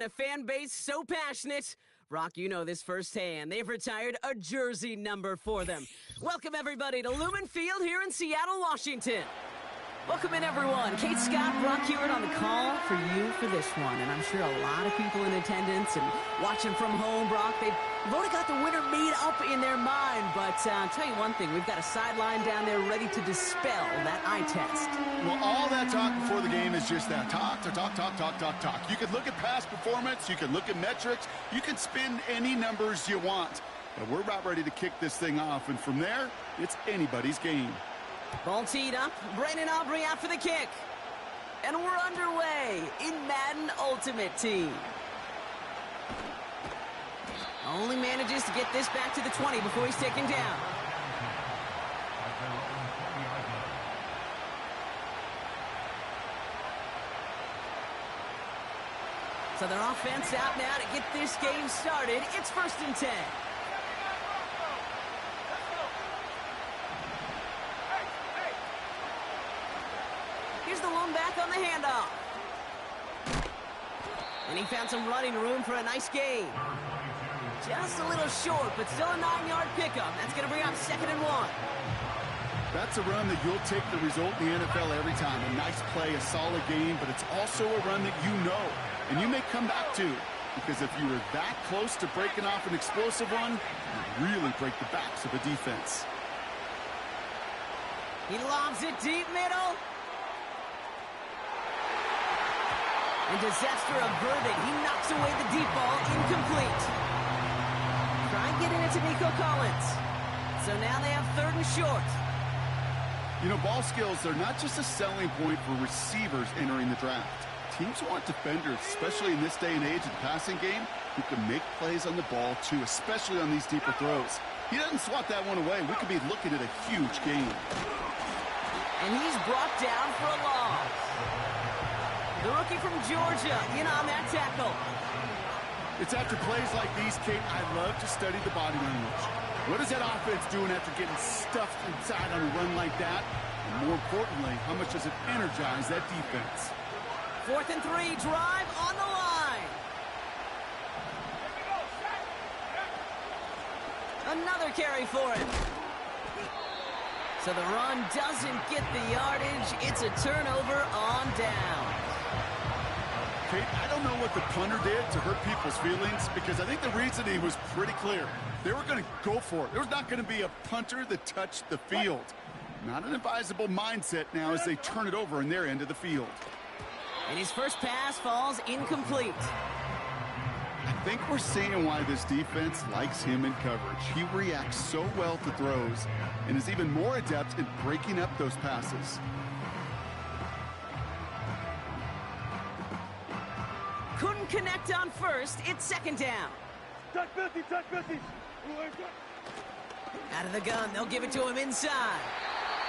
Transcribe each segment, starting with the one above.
A fan base so passionate. Brock, you know this firsthand. They've retired a jersey number for them. Welcome, everybody, to Lumen Field here in Seattle, Washington. Welcome in, everyone. Kate Scott, Brock Hewitt on the call for you for this one. And I'm sure a lot of people in attendance and watching from home, Brock, they've already got the winner made up in their mind. But I'll tell you one thing. We've got a sideline down there ready to dispel that eye test. Well, all that talk before the game is just that. Talk. You can look at past performance. You can look at metrics. You can spin any numbers you want. But we're about ready to kick this thing off. And from there, it's anybody's game. Ball teed up. Brandon Aubrey out for the kick. And we're underway in Madden Ultimate Team. Only manages to get this back to the 20 before he's taken down. So their offense out now to get this game started. It's 1st and 10. Here's the lone back on the handoff. And he found some running room for a nice gain. Just a little short, but still a 9-yard pickup. That's going to bring up 2nd and 1. That's a run that you'll take the result in the NFL every time. A nice play, a solid game, but it's also a run that you know. And you may come back to, because if you were that close to breaking off an explosive one, you really break the backs of a defense. He lobs it deep middle. And disaster averted. He knocks away the deep ball, incomplete. Try getting it to Nico Collins. So now they have 3rd and short. You know, ball skills are not just a selling point for receivers entering the draft. Teams want defenders, especially in this day and age of the passing game, who can make plays on the ball, too, especially on these deeper throws. He doesn't swat that one away. We could be looking at a huge game. And he's brought down for a loss. The rookie from Georgia in on that tackle. It's after plays like these, Kate, I love to study the body language. What is that offense doing after getting stuffed inside on a run like that? And more importantly, how much does it energize that defense? 4th and 3, drive on the line. Another carry for him. So the run doesn't get the yardage. It's a turnover on down. Kate, I don't know what the punter did to hurt people's feelings, because I think the reasoning was pretty clear. They were going to go for it. There was not going to be a punter that touched the field. Not an advisable mindset now as they turn it over in their end of the field. And his first pass falls incomplete. I think we're seeing why this defense likes him in coverage. He reacts so well to throws and is even more adept at breaking up those passes. Couldn't connect on 1st. It's 2nd down. Out of the gun, they'll give it to him inside.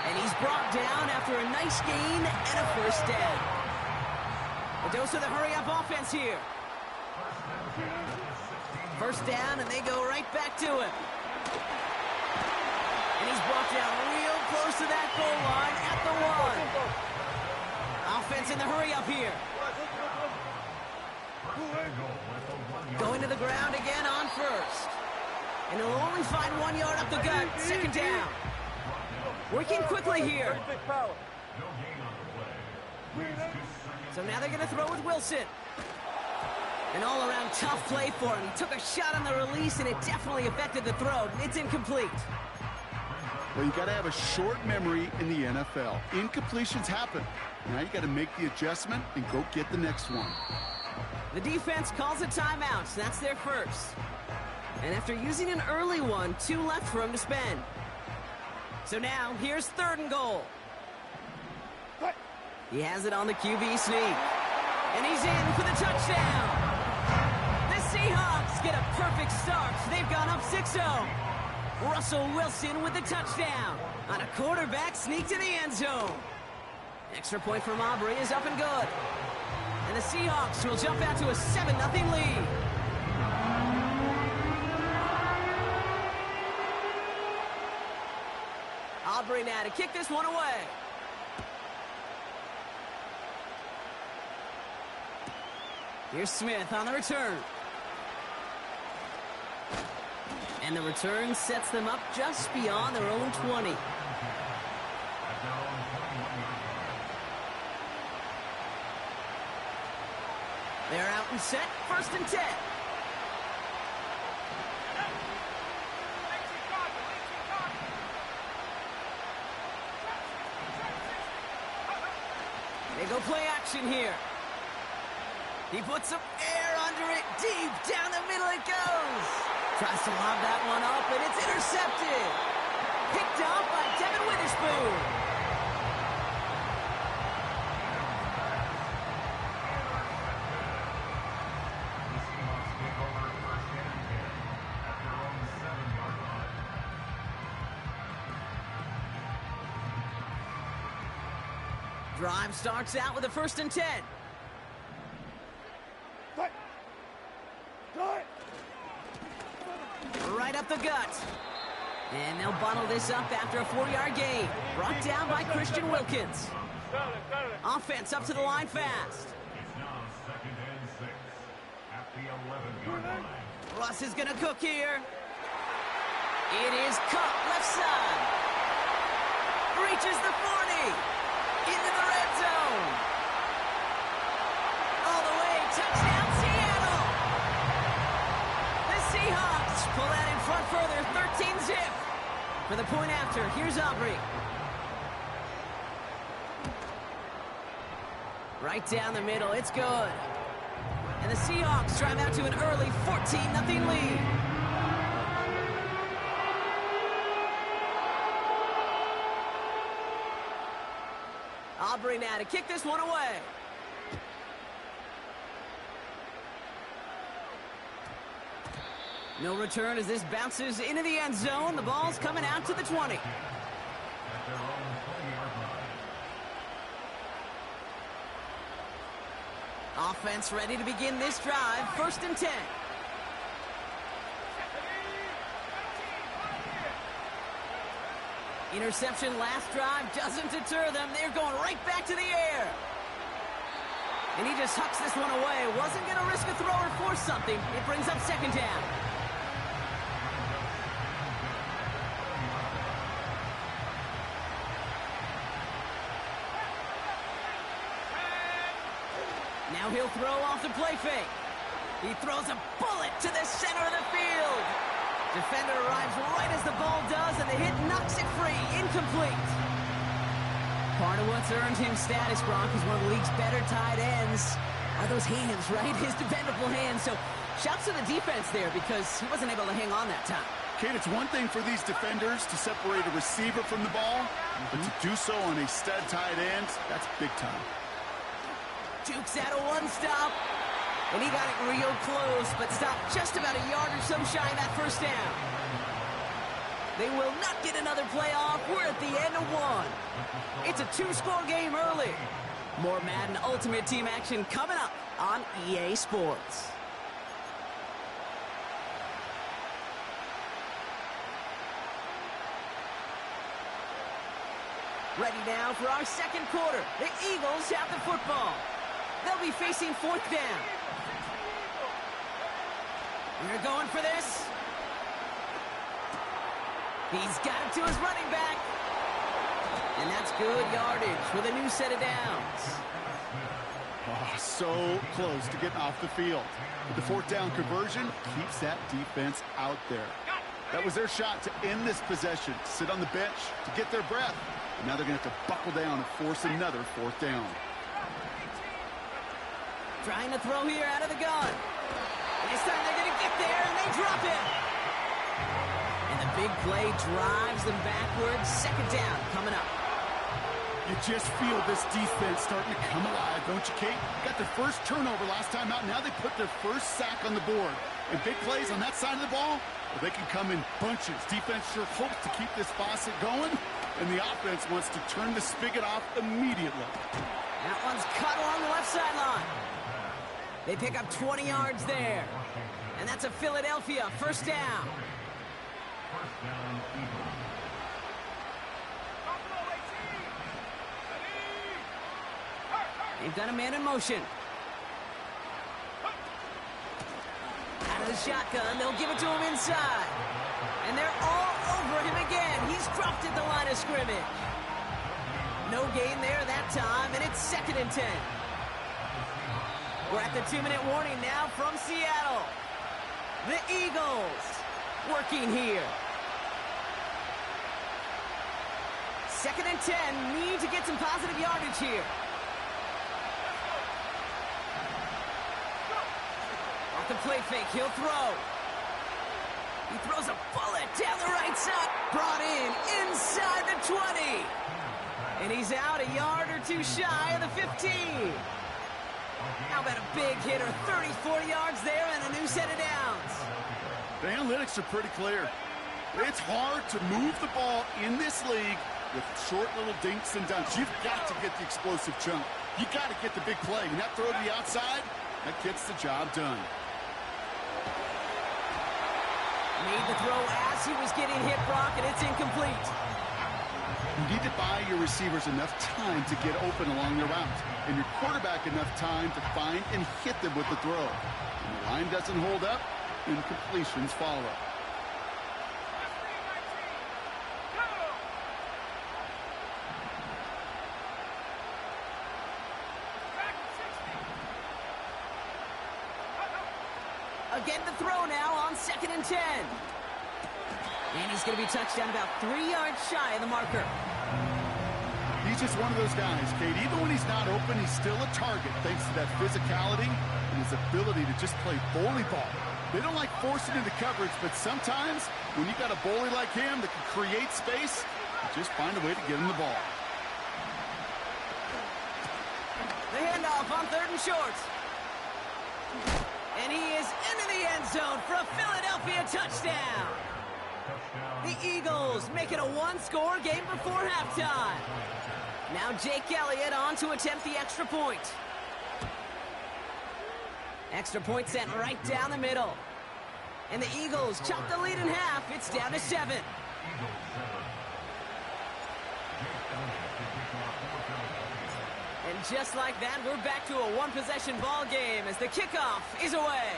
And he's brought down after a nice gain and a 1st down. A dose of the hurry-up offense here. 1st down, and they go right back to him. And he's brought down real close to that goal line at the 1. Offense in the hurry-up here. Going to the ground again on 1st. And he'll only find 1 yard up the gut. 2nd down. Working quickly here. So now they're going to throw with Wilson. An all-around tough play for him. He took a shot on the release, and it definitely affected the throw. It's incomplete. Well, you got to have a short memory in the NFL. Incompletions happen. Now you got to make the adjustment and go get the next one. The defense calls a timeout. So that's their first. And after using an early one, 2 left for him to spend. So now, here's 3rd and goal. He has it on the QB sneak. And he's in for the touchdown. The Seahawks get a perfect start. They've gone up 6-0. Russell Wilson with the touchdown on a quarterback sneak to the end zone. Extra point from Aubrey is up and good. And the Seahawks will jump out to a 7-0 lead. Aubrey now to kick this one away. Here's Smith on the return. And the return sets them up just beyond their own 20. They're out and set, 1st and 10. They go play action here. He puts some air under it. Deep down the middle it goes. Tries to lob that one up, and it's intercepted. Picked up by Devin Witherspoon. Drive starts out with a 1st and 10. Right up the gut. And they'll bottle this up after a 4-yard gain. Brought down by Christian Wilkins. Offense up to the line fast. Russ is going to cook here. It is caught left side. Reaches the 40. Into the red zone. All the way. Touchdown, Seattle. The Seahawks pull that in front further. 13-zip. For the point after, here's Aubrey. Right down the middle. It's good. And the Seahawks drive out to an early 14-0 lead. Aubrey now to kick this one away. No return as this bounces into the end zone. The ball's coming out to the 20. Offense ready to begin this drive. 1st and 10. Interception last drive doesn't deter them. They're going right back to the air. And he just hucks this one away. Wasn't going to risk a throw or force something. It brings up 2nd down. Now he'll throw off the play fake. He throws a bullet to the center of the field. Defender arrives right as the ball does, and the hit knocks it free. Incomplete. Part of what's earned him status, Brock, is one of the league's better tight ends. Are those hands, right? His dependable hands. So shouts to the defense there because he wasn't able to hang on that time. Kate, it's one thing for these defenders to separate a receiver from the ball, but to do so on a stud tight end, that's big time. Dukes out a one-stop. And he got it real close, but stopped just about a yard or so shy of that 1st down. They will not get another playoff. We're at the end of one. It's a 2-score game early. More Madden Ultimate Team action coming up on EA Sports. Ready now for our 2nd quarter. The Eagles have the football. They'll be facing 4th down. We're going for this. He's got it to his running back. And that's good yardage with a new set of downs. Oh, so close to getting off the field. But the 4th down conversion keeps that defense out there. That was their shot to end this possession, to sit on the bench, to get their breath. And now they're going to have to buckle down and force another 4th down. Trying to throw here out of the gun. This time they're going to get there, and they drop it. And the big play drives them backwards. 2nd down coming up. You just feel this defense starting to come alive, don't you, Kate? Got their first turnover last time out. Now they put their first sack on the board. And big plays on that side of the ball, well, they can come in bunches. Defense sure hopes to keep this faucet going, and the offense wants to turn the spigot off immediately. That one's cut along the left sideline. They pick up 20 yards there. And that's a Philadelphia 1st down. They've got a man in motion. the shotgun. They'll give it to him inside. And they're all over him again. He's dropped at the line of scrimmage. No gain there that time, and it's 2nd and 10. We're at the 2-minute warning now from Seattle. The Eagles working here. 2nd and 10, need to get some positive yardage here. Off the play fake, he'll throw. He throws a bullet down the right side. Brought in inside the 20. And he's out a yard or two shy of the 15. How about a big hitter? 30, 40 yards there and a new set of downs. The analytics are pretty clear. It's hard to move the ball in this league with short little dinks and dunks. You've got to get the explosive chunk. You got to get the big play. And that throw to the outside, that gets the job done. Made the throw as he was getting hit, Brock, and it's incomplete. You need to buy your receivers enough time to get open along their route, and your quarterback enough time to find and hit them with the throw. When the line doesn't hold up, incompletions follow. Again, the throw now on 2nd and 10. And he's going to be touched down about 3 yards shy of the marker. He's just one of those guys, Kate. Even when he's not open, he's still a target thanks to that physicality and his ability to just play bully ball. They don't like forcing into coverage, but sometimes when you got a bully like him that can create space, you just find a way to get him the ball. The handoff on 3rd and short. And he is into the end zone for a Philadelphia touchdown. The Eagles make it a one-score game before halftime. Now Jake Elliott on to attempt the extra point. Extra point sent right down the middle. And the Eagles chop the lead in half. It's down to 7. And just like that, we're back to a one-possession ball game as the kickoff is away.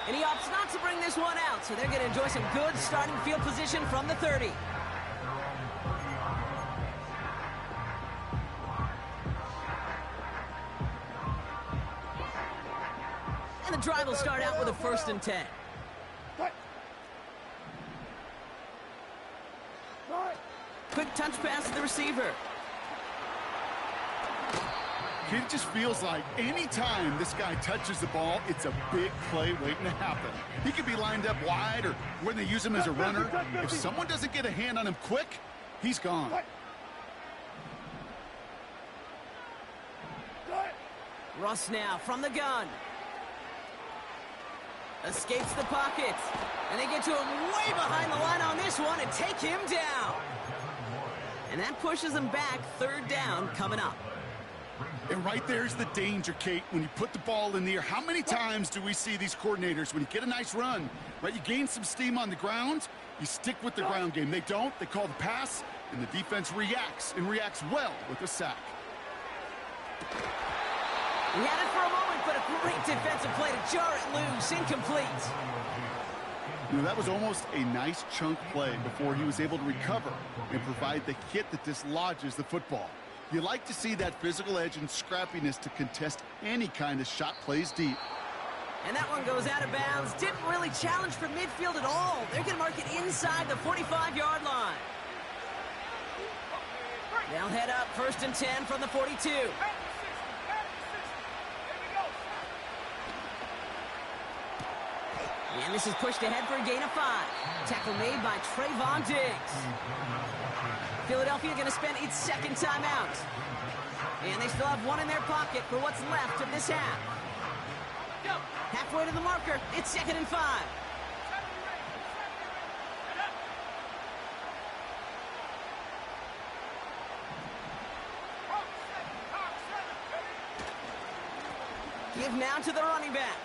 And he opts not to bring this one out, so they're going to enjoy some good starting field position from the 30. And the drive will start out with a 1st and 10. Quick touch pass to the receiver. It just feels like any time this guy touches the ball, it's a big play waiting to happen. He could be lined up wide or when they use him as a runner. If someone doesn't get a hand on him quick, he's gone. Russ now from the gun. Escapes the pocket. And they get to him way behind the line on this one and take him down. And that pushes them back. 3rd down coming up. And right there's the danger, Kate, when you put the ball in the air. How many times do we see these coordinators, when you get a nice run, right, you gain some steam on the ground, you stick with the ground game. They don't. They call the pass, and the defense reacts, and reacts well with a sack. He had it for a moment, but a great defensive play to jar it loose. Incomplete. You know, that was almost a nice chunk play before he was able to recover and provide the hit that dislodges the football. You like to see that physical edge and scrappiness to contest any kind of shot plays deep. And that one goes out of bounds. Didn't really challenge from midfield at all. They're going to mark it inside the 45-yard line. They'll head up 1st and 10 from the 42. And this is pushed ahead for a gain of 5. Tackle made by Trayvon Diggs. Philadelphia going to spend its 2nd timeout. And they still have one in their pocket for what's left of this half. Halfway to the marker, it's 2nd and 5. Give now to the running back.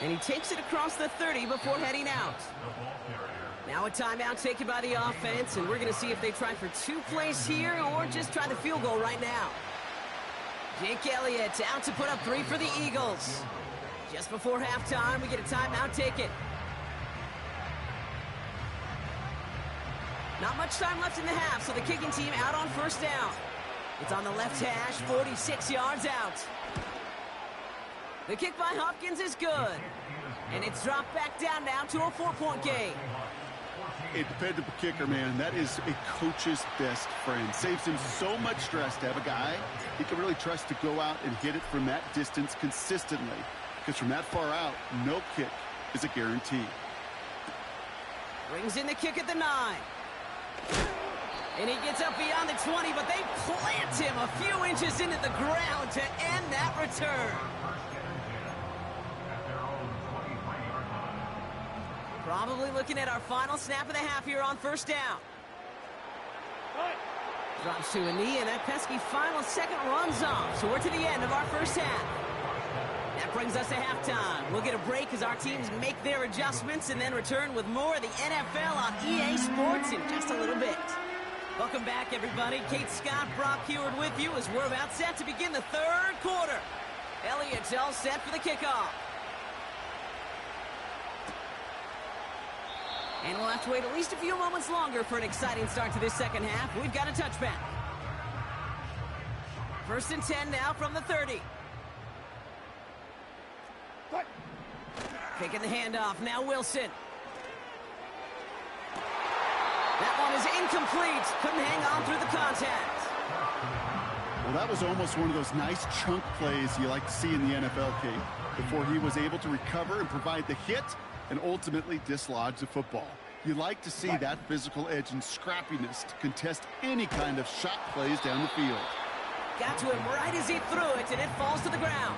And he takes it across the 30 before heading out. Now a timeout taken by the offense, and we're going to see if they try for 2 plays here or just try the field goal right now. Jake Elliott out to put up 3 for the Eagles. Just before halftime, we get a timeout taken. Not much time left in the half, so the kicking team out on first down. It's on the left hash, 46 yards out. The kick by Hopkins is good. And it's dropped back down now to a 4-point game. A dependable kicker, man. That is a coach's best friend. Saves him so much stress to have a guy he can really trust to go out and hit it from that distance consistently. Because from that far out, no kick is a guarantee. Brings in the kick at the 9. And he gets up beyond the 20, but they plant him a few inches into the ground to end that return. Probably looking at our final snap of the half here on first down. Drops to a knee, and that pesky final second runs off. So we're to the end of our first half. That brings us to halftime. We'll get a break as our teams make their adjustments and then return with more of the NFL on EA Sports in just a little bit. Welcome back, everybody. Kate Scott, Brock Heward with you as we're about set to begin the third quarter. Elliott's all set for the kickoff. And we'll have to wait at least a few moments longer for an exciting start to this second half. We've got a touchback. 1st and 10 now from the 30. Taking the handoff, now Wilson. That one is incomplete. Couldn't hang on through the contact. Well, that was almost one of those nice chunk plays you like to see in the NFL, Kate, before he was able to recover and provide the hit and ultimately dislodge the football. You like to see that physical edge and scrappiness to contest any kind of shot plays down the field. Got to him right as he threw it, and it falls to the ground.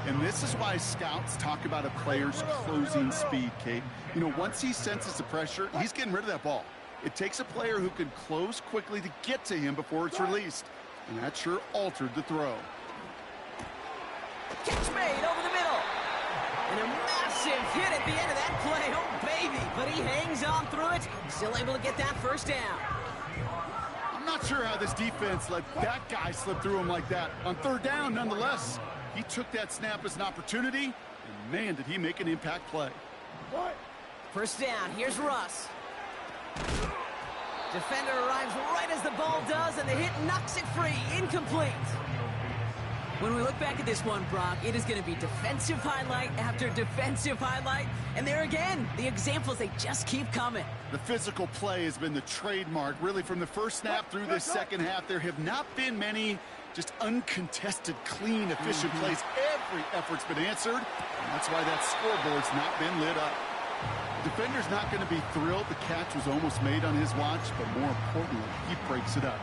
And this is why scouts talk about a player's closing speed, Kate. You know, once he senses the pressure, he's getting rid of that ball. It takes a player who can close quickly to get to him before it's released. And that sure altered the throw. Catch made over the middle. And a massive hit at the end of that play. Oh, baby. But he hangs on through it. Still able to get that first down. I'm not sure how this defense let that guy slip through him like that. On 3rd down, nonetheless. He took that snap as an opportunity, and man, did he make an impact play. First down, here's Russ. Defender arrives right as the ball does, and the hit knocks it free. Incomplete. When we look back at this one, Brock, it is going to be defensive highlight after defensive highlight. And there again, the examples, they just keep coming. The physical play has been the trademark, really, from the first snap through this second half. There have not been many just uncontested, clean, efficient plays. Every effort's been answered, and that's why that scoreboard's not been lit up. The defender's not going to be thrilled the catch was almost made on his watch, but more importantly, he breaks it up.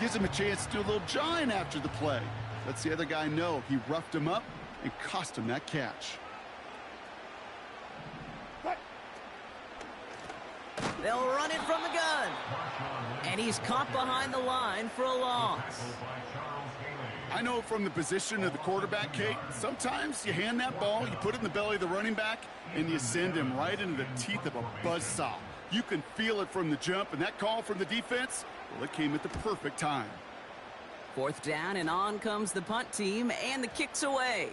Gives him a chance to do a little jawing after the play. Lets the other guy know he roughed him up and cost him that catch. They'll run it from the gun. And he's caught behind the line for a loss. I know from the position of the quarterback, Kate, sometimes you hand that ball, you put it in the belly of the running back, and you send him right into the teeth of a buzzsaw. You can feel it from the jump, and that call from the defense, well, it came at the perfect time. 4th down, and on comes the punt team, and the kick's away.